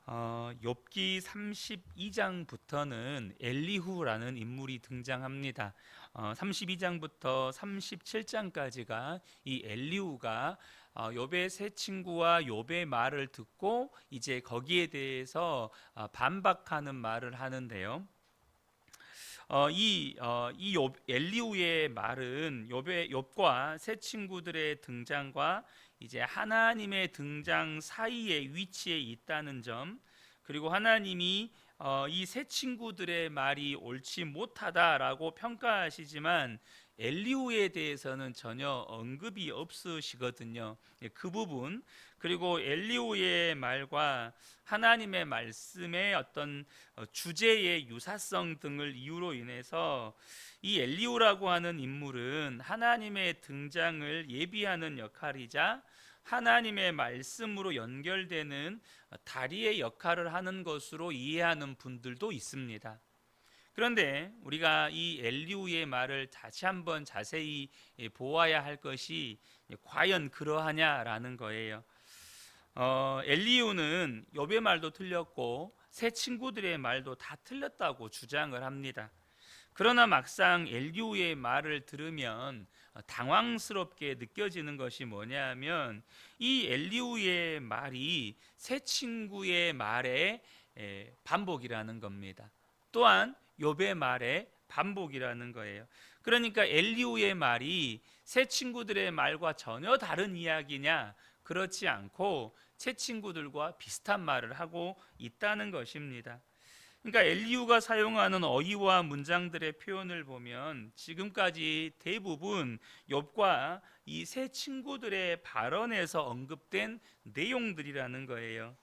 욥기 32장부터는 엘리후라는 인물이 등장합니다. 32장부터 37장까지가 이 엘리후가 욥의 세 친구와 욥의 말을 듣고 이제 거기에 대해서 반박하는 말을 하는데요. 엘리후의 말은 욥과 세 친구들의 등장과 이제 하나님의 등장 사이에 위치해 있다는 점, 그리고 하나님이 이 세 친구들의 말이 옳지 못하다라고 평가하시지만 엘리후에 대해서는 전혀 언급이 없으시거든요. 그 부분, 그리고 엘리후의 말과 하나님의 말씀의 어떤 주제의 유사성 등을 이유로 인해서 이 엘리후라고 하는 인물은 하나님의 등장을 예비하는 역할이자 하나님의 말씀으로 연결되는 다리의 역할을 하는 것으로 이해하는 분들도 있습니다. 그런데 우리가 이 엘리후의 말을 다시 한번 자세히 보아야 할 것이 과연 그러하냐라는 거예요. 엘리후는 욥의 말도 틀렸고 세 친구들의 말도 다 틀렸다고 주장을 합니다. 그러나 막상 엘리후의 말을 들으면 당황스럽게 느껴지는 것이 뭐냐면 이 엘리후의 말이 세 친구의 말의 반복이라는 겁니다. 또한 욥의 말의 반복이라는 거예요. 그러니까 엘리후의 말이 세 친구들의 말과 전혀 다른 이야기냐? 그렇지 않고 세 친구들과 비슷한 말을 하고 있다는 것입니다. 그러니까 엘리후가 사용하는 어휘와 문장들의 표현을 보면 지금까지 대부분 욥과 이 세 친구들의 발언에서 언급된 내용들이라는 거예요.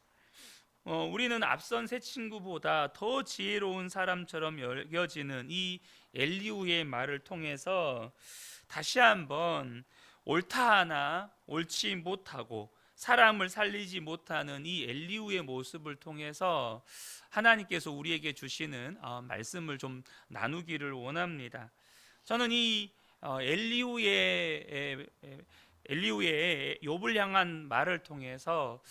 우리는 앞선 세 친구보다 더 지혜로운 사람처럼 여겨지는 이 엘리후의 말을 통해서 다시 한번 옳다 하나 옳지 못하고 사람을 살리지 못하는 이 엘리후의 모습을 통해서 하나님께서 우리에게 주시는 말씀을 좀 나누기를 원합니다. 저는 이 엘리후의 욥을 향한 말을 통해서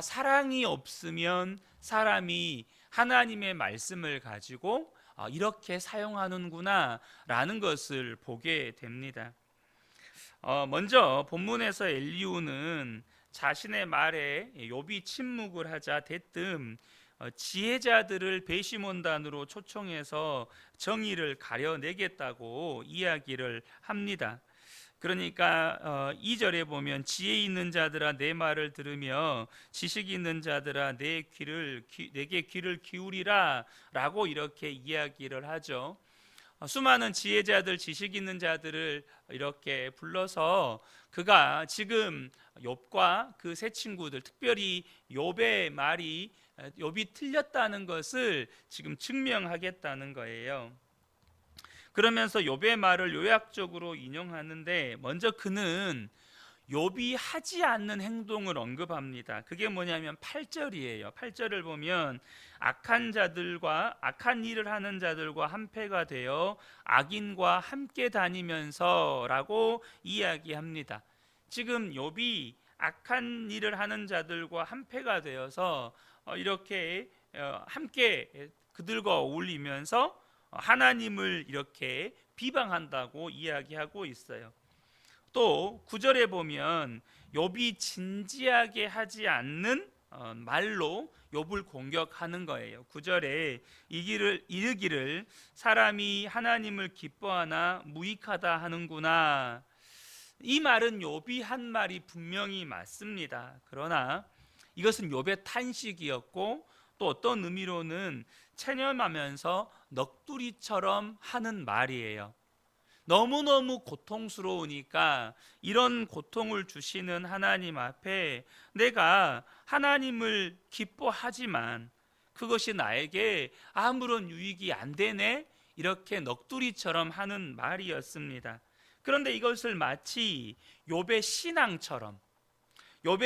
사랑이 없으면 사람이 하나님의 말씀을 가지고 이렇게 사용하는구나 라는 것을 보게 됩니다. 먼저 본문에서 엘리후는 자신의 말에 욥이 침묵을 하자 대뜸 지혜자들을 배심원단으로 초청해서 정의를 가려내겠다고 이야기를 합니다. 그러니까 2절에 보면 지혜 있는 자들아 내 말을 들으며 지식 있는 자들아 내게 귀를 기울이라 라고 이렇게 이야기를 하죠. 수많은 지혜자들, 지식 있는 자들을 이렇게 불러서 그가 지금 욥과 그 세 친구들, 특별히 욥의 말이 욥이 틀렸다는 것을 지금 증명하겠다는 거예요. 그러면서 욥의 말을 요약적으로 인용하는데 먼저 그는 욥이 하지 않는 행동을 언급합니다. 그게 뭐냐면 8절이에요. 8절을 보면 악한 일을 하는 자들과 한패가 되어 악인과 함께 다니면서라고 이야기합니다. 지금 욥이 악한 일을 하는 자들과 한패가 되어서 이렇게 함께 그들과 어울리면서 하나님을 이렇게 비방한다고 이야기하고 있어요. 또 9절에 보면 욥이 진지하게 하지 않는 말로 욥을 공격하는 거예요. 9절에 이르기를 사람이 하나님을 기뻐하나 무익하다 하는구나. 이 말은 욥이 한 말이 분명히 맞습니다. 그러나 이것은 욥의 탄식이었고 또 어떤 의미로는 체념하면서 넋두리처럼 하는 말이에요. 너무너무 고통스러우니까 이런 고통을 주시는 하나님 앞에 내가 하나님을 기뻐하지만 그것이 나에게 아무런 유익이 안 되네, 이렇게 넋두리처럼 하는 말이었습니다. 그런데 이것을 마치 욥의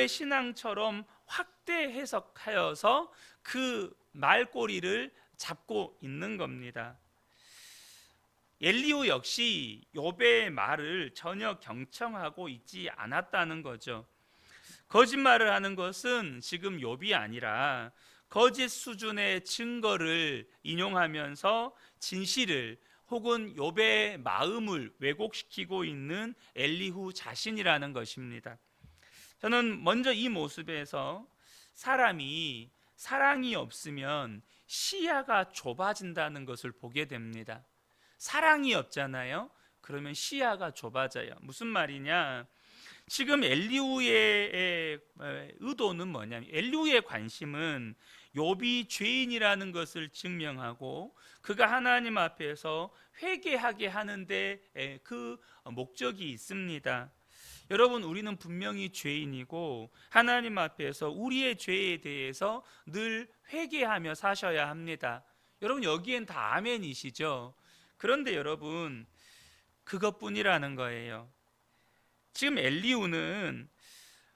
신앙처럼 확대 해석하여서 그 말꼬리를 잡고 있는 겁니다. 엘리후 역시 욥의 말을 전혀 경청하고 있지 않았다는 거죠. 거짓말을 하는 것은 지금 욥이 아니라 거짓 수준의 증거를 인용하면서 진실을 혹은 욥의 마음을 왜곡시키고 있는 엘리후 자신이라는 것입니다. 저는 먼저 이 모습에서 사람이 사랑이 없으면 시야가 좁아진다는 것을 보게 됩니다. 사랑이 없잖아요. 그러면 시야가 좁아져요. 무슨 말이냐? 지금 엘리후의 의도는 뭐냐면, 엘리후의 관심은 욥이 죄인이라는 것을 증명하고 그가 하나님 앞에서 회개하게 하는데 그 목적이 있습니다. 여러분, 우리는 분명히 죄인이고 하나님 앞에서 우리의 죄에 대해서 늘 회개하며 사셔야 합니다. 여러분, 여기엔 다 아멘이시죠? 그런데 여러분, 그것뿐이라는 거예요. 지금 엘리후는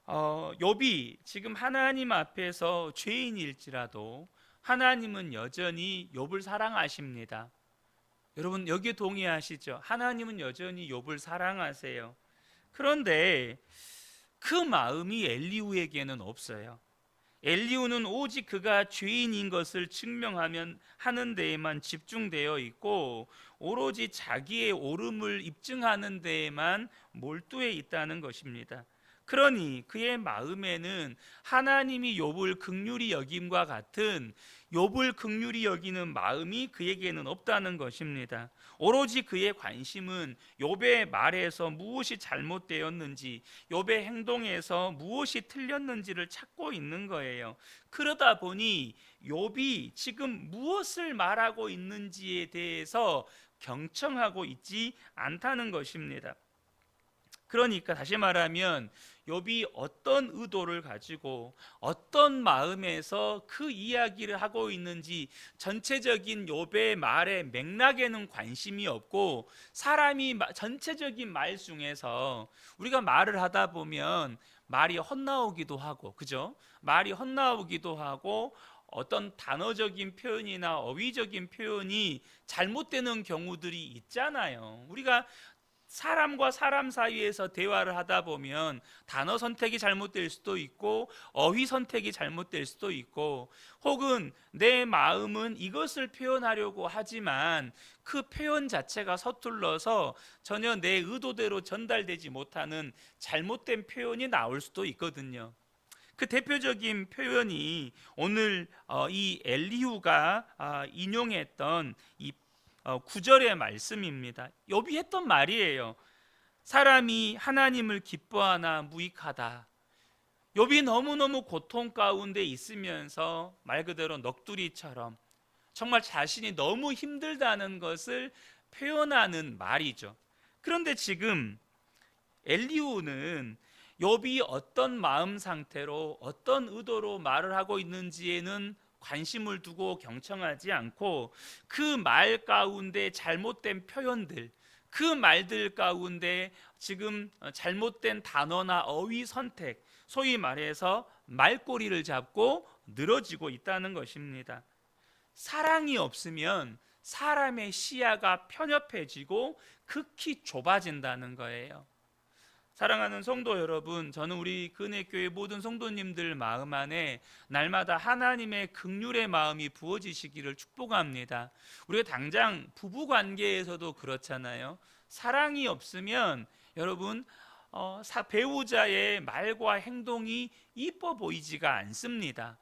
욥이 지금 하나님 앞에서 죄인일지라도 하나님은 여전히 욥을 사랑하십니다. 여러분, 여기에 동의하시죠? 하나님은 여전히 욥을 사랑하세요. 그런데 그 마음이 엘리후에게는 없어요. 엘리후는 오직 그가 죄인인 것을 증명하면 하는 데에만 집중되어 있고 오로지 자기의 옳음을 입증하는 데에만 몰두해 있다는 것입니다. 그러니 그의 마음에는 하나님이 욥을 긍휼히 여김과 같은 욥을 긍휼히 여기는 마음이 그에게는 없다는 것입니다. 오로지 그의 관심은 욥의 말에서 무엇이 잘못되었는지, 욥의 행동에서 무엇이 틀렸는지를 찾고 있는 거예요. 그러다 보니 욥이 지금 무엇을 말하고 있는지에 대해서 경청하고 있지 않다는 것입니다. 그러니까 다시 말하면 욥이 어떤 의도를 가지고 어떤 마음에서 그 이야기를 하고 있는지 전체적인 욥의 말의 맥락에는 관심이 없고, 사람이 전체적인 말 중에서 우리가 말을 하다 보면 말이 헛나오기도 하고, 그죠? 말이 헛나오기도 하고 어떤 단어적인 표현이나 어휘적인 표현이 잘못되는 경우들이 있잖아요. 우리가 사람과 사람 사이에서 대화를 하다 보면 단어 선택이 잘못될 수도 있고 어휘 선택이 잘못될 수도 있고, 혹은 내 마음은 이것을 표현하려고 하지만 그 표현 자체가 서툴러서 전혀 내 의도대로 전달되지 못하는 잘못된 표현이 나올 수도 있거든요. 그 대표적인 표현이 오늘 이 엘리후가 인용했던 이 9절의 말씀입니다. 욥이 했던 말이에요. 사람이 하나님을 기뻐하나 무익하다. 욥이 너무너무 고통 가운데 있으면서 말 그대로 넋두리처럼 정말 자신이 너무 힘들다는 것을 표현하는 말이죠. 그런데 지금 엘리후는 욥이 어떤 마음 상태로 어떤 의도로 말을 하고 있는지에는 관심을 두고 경청하지 않고 그 말 가운데 잘못된 표현들, 그 말들 가운데 지금 잘못된 단어나 어휘 선택, 소위 말해서 말꼬리를 잡고 늘어지고 있다는 것입니다. 사랑이 없으면 사람의 시야가 편협해지고 극히 좁아진다는 거예요. 사랑하는 성도 여러분, 저는 우리 근혜교회 모든 성도님들 마음 안에 날마다 하나님의 긍휼의 마음이 부어지시기를 축복합니다. 우리가 당장 부부관계에서도 그렇잖아요. 사랑이 없으면 여러분 배우자의 말과 행동이 이뻐 보이지가 않습니다.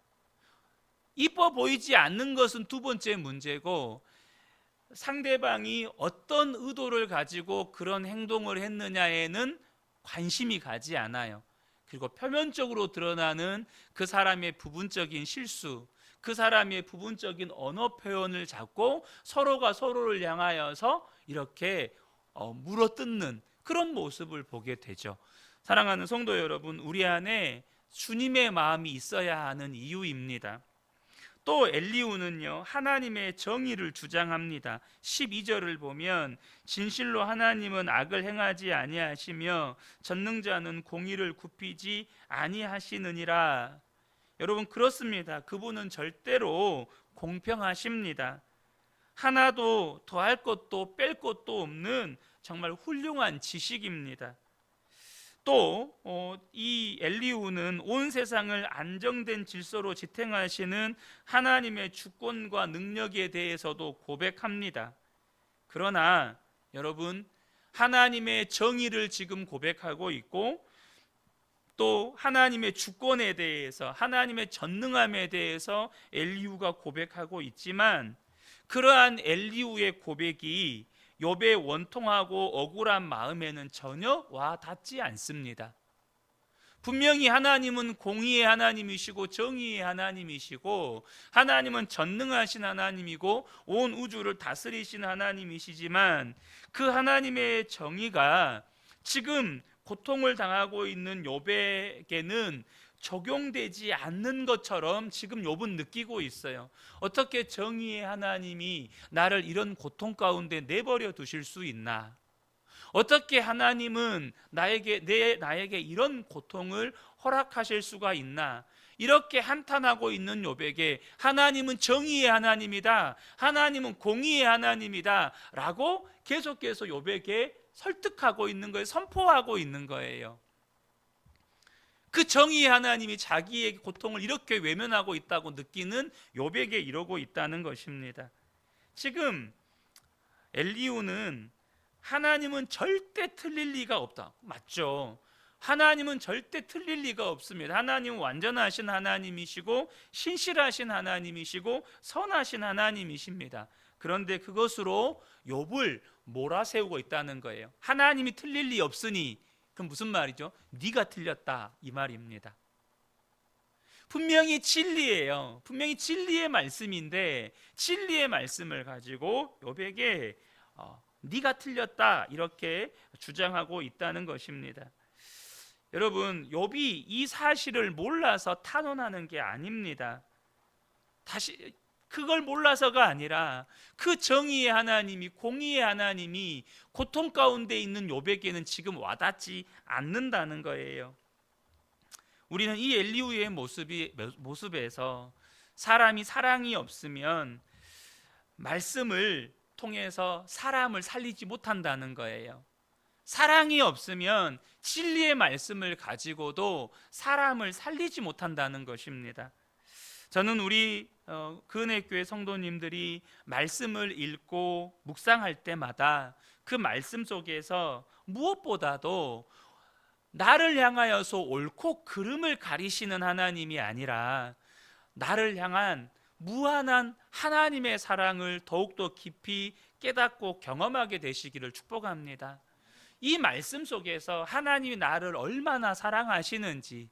이뻐 보이지 않는 것은 두 번째 문제고, 상대방이 어떤 의도를 가지고 그런 행동을 했느냐에는 관심이 가지 않아요. 그리고 표면적으로 드러나는 그 사람의 부분적인 실수, 그 사람의 부분적인 언어 표현을 잡고 서로가 서로를 향하여서 이렇게 물어뜯는 그런 모습을 보게 되죠. 사랑하는 성도 여러분, 우리 안에 주님의 마음이 있어야 하는 이유입니다. 또 엘리후는요, 하나님의 정의를 주장합니다. 12절을 보면 진실로 하나님은 악을 행하지 아니하시며 전능자는 공의를 굽히지 아니하시느니라. 여러분, 그렇습니다. 그분은 절대로 공평하십니다. 하나도 더할 것도 뺄 것도 없는 정말 훌륭한 지식입니다. 또 이 엘리후는 온 세상을 안정된 질서로 지탱하시는 하나님의 주권과 능력에 대해서도 고백합니다. 그러나 여러분, 하나님의 정의를 지금 고백하고 있고 또 하나님의 주권에 대해서, 하나님의 전능함에 대해서 엘리후가 고백하고 있지만, 그러한 엘리후의 고백이 욥의 원통하고 억울한 마음에는 전혀 와 닿지 않습니다. 분명히 하나님은 공의의 하나님이시고 정의의 하나님이시고, 하나님은 전능하신 하나님이고 온 우주를 다스리신 하나님이시지만, 그 하나님의 정의가 지금 고통을 당하고 있는 욥에게는 적용되지 않는 것처럼 지금 욥은 느끼고 있어요. 어떻게 정의의 하나님이 나를 이런 고통 가운데 내버려 두실 수 있나? 어떻게 하나님은 나에게 이런 고통을 허락하실 수가 있나? 이렇게 한탄하고 있는 욥에게 하나님은 정의의 하나님이다, 하나님은 공의의 하나님이다 라고 계속해서 욥에게 설득하고 있는 거예요. 선포하고 있는 거예요. 그 정의의 하나님이 자기의 고통을 이렇게 외면하고 있다고 느끼는 욥에게 이러고 있다는 것입니다. 지금 엘리후는 하나님은 절대 틀릴 리가 없다, 맞죠? 하나님은 절대 틀릴 리가 없습니다. 하나님은 완전하신 하나님이시고 신실하신 하나님이시고 선하신 하나님이십니다. 그런데 그것으로 욥을 몰아세우고 있다는 거예요. 하나님이 틀릴 리 없으니, 그럼 무슨 말이죠? 네가 틀렸다, 이 말입니다. 분명히 진리예요. 분명히 진리의 말씀인데, 진리의 말씀을 가지고 욥에게 네가 틀렸다 이렇게 주장하고 있다는 것입니다. 여러분, 욥이 이 사실을 몰라서 탄원하는 게 아닙니다. 다시 그걸 몰라서가 아니라 그 정의의 하나님이, 공의의 하나님이 고통 가운데 있는 욥에게는 지금 와닿지 않는다는 거예요. 우리는 이 엘리후의 모습에서 사람이 사랑이 없으면 말씀을 통해서 사람을 살리지 못한다는 거예요. 사랑이 없으면 진리의 말씀을 가지고도 사람을 살리지 못한다는 것입니다. 저는 우리 그은혜교회 성도님들이 말씀을 읽고 묵상할 때마다 그 말씀 속에서 무엇보다도 나를 향하여서 옳고 그름을 가리시는 하나님이 아니라 나를 향한 무한한 하나님의 사랑을 더욱더 깊이 깨닫고 경험하게 되시기를 축복합니다. 이 말씀 속에서 하나님이 나를 얼마나 사랑하시는지,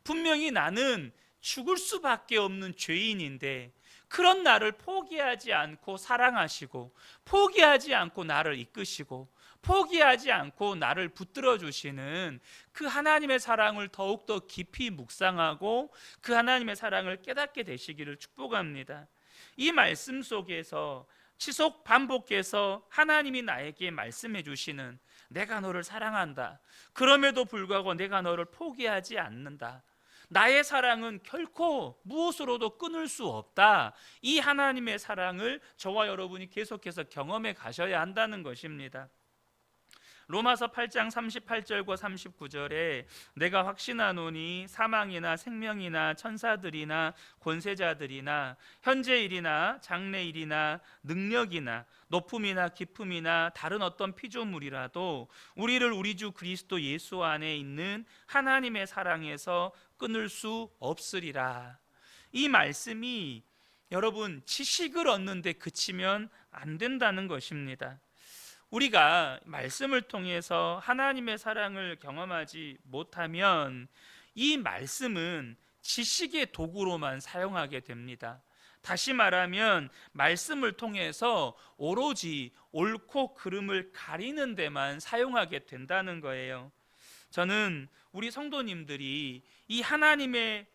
분명히 나는 죽을 수밖에 없는 죄인인데 그런 나를 포기하지 않고 사랑하시고, 포기하지 않고 나를 이끄시고, 포기하지 않고 나를 붙들어 주시는 그 하나님의 사랑을 더욱더 깊이 묵상하고 그 하나님의 사랑을 깨닫게 되시기를 축복합니다. 이 말씀 속에서 지속 반복해서 하나님이 나에게 말씀해 주시는, 내가 너를 사랑한다, 그럼에도 불구하고 내가 너를 포기하지 않는다, 나의 사랑은 결코 무엇으로도 끊을 수 없다, 이 하나님의 사랑을 저와 여러분이 계속해서 경험해 가셔야 한다는 것입니다. 로마서 8장 38절과 39절에 내가 확신하노니 사망이나 생명이나 천사들이나 권세자들이나 현재일이나 장래일이나 능력이나 높음이나 깊음이나 다른 어떤 피조물이라도 우리를 우리 주 그리스도 예수 안에 있는 하나님의 사랑에서 끊을 수 없으리라. 이 말씀이 여러분 지식을 얻는데 그치면 안 된다는 것입니다. 우리가 말씀을 통해서 하나님의 사랑을 경험하지 못하면 이 말씀은 지식의 도구로만 사용하게 됩니다. 다시 말하면 말씀을 통해서 오로지 옳고 그름을 가리는 데만 사용하게 된다는 거예요. 저는 우리 성도님들이 이 하나님의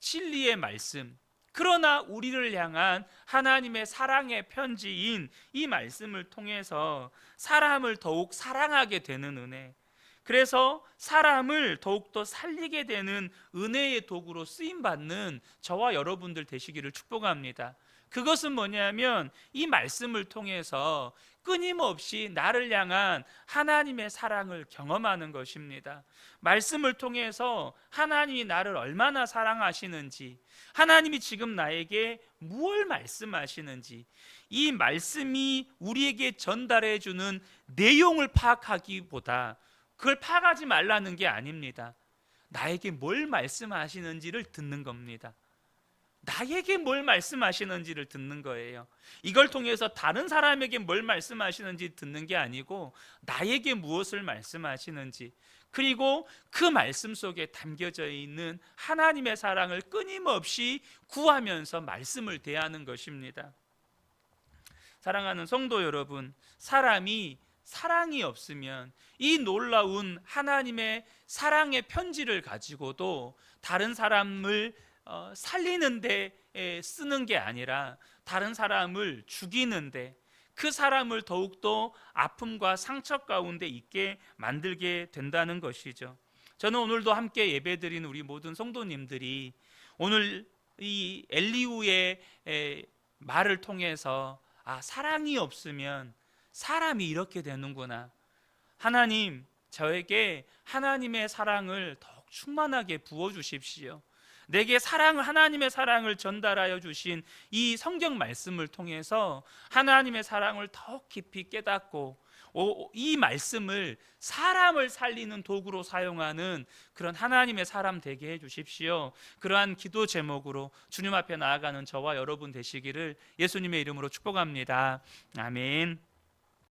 진리의 말씀, 그러나 우리를 향한 하나님의 사랑의 편지인 이 말씀을 통해서 사람을 더욱 사랑하게 되는 은혜, 그래서 사람을 더욱더 살리게 되는 은혜의 도구로 쓰임받는 저와 여러분들 되시기를 축복합니다. 그것은 뭐냐면 이 말씀을 통해서 끊임없이 나를 향한 하나님의 사랑을 경험하는 것입니다. 말씀을 통해서 하나님이 나를 얼마나 사랑하시는지, 하나님이 지금 나에게 무엇을 말씀하시는지, 이 말씀이 우리에게 전달해 주는 내용을 파악하기보다 그걸 파악하지 말라는 게 아닙니다. 나에게 뭘 말씀하시는지를 듣는 겁니다. 나에게 뭘 말씀하시는지를 듣는 거예요. 이걸 통해서 다른 사람에게 뭘 말씀하시는지 듣는 게 아니고 나에게 무엇을 말씀하시는지, 그리고 그 말씀 속에 담겨져 있는 하나님의 사랑을 끊임없이 구하면서 말씀을 대하는 것입니다. 사랑하는 성도 여러분, 사랑이 없으면 이 놀라운 하나님의 사랑의 편지를 가지고도 다른 사람을 살리는 데 쓰는 게 아니라 다른 사람을 죽이는데, 그 사람을 더욱더 아픔과 상처 가운데 있게 만들게 된다는 것이죠. 저는 오늘도 함께 예배드리는 우리 모든 성도님들이 오늘 이 엘리후의 말을 통해서 사랑이 없으면 사람이 이렇게 되는구나, 하나님 저에게 하나님의 사랑을 더욱 충만하게 부어주십시오, 내게 하나님의 사랑을 전달하여 주신 이 성경 말씀을 통해서 하나님의 사랑을 더욱 깊이 깨닫고 이 말씀을 사람을 살리는 도구로 사용하는 그런 하나님의 사람 되게 해주십시오. 그러한 기도 제목으로 주님 앞에 나아가는 저와 여러분 되시기를 예수님의 이름으로 축복합니다. 아멘.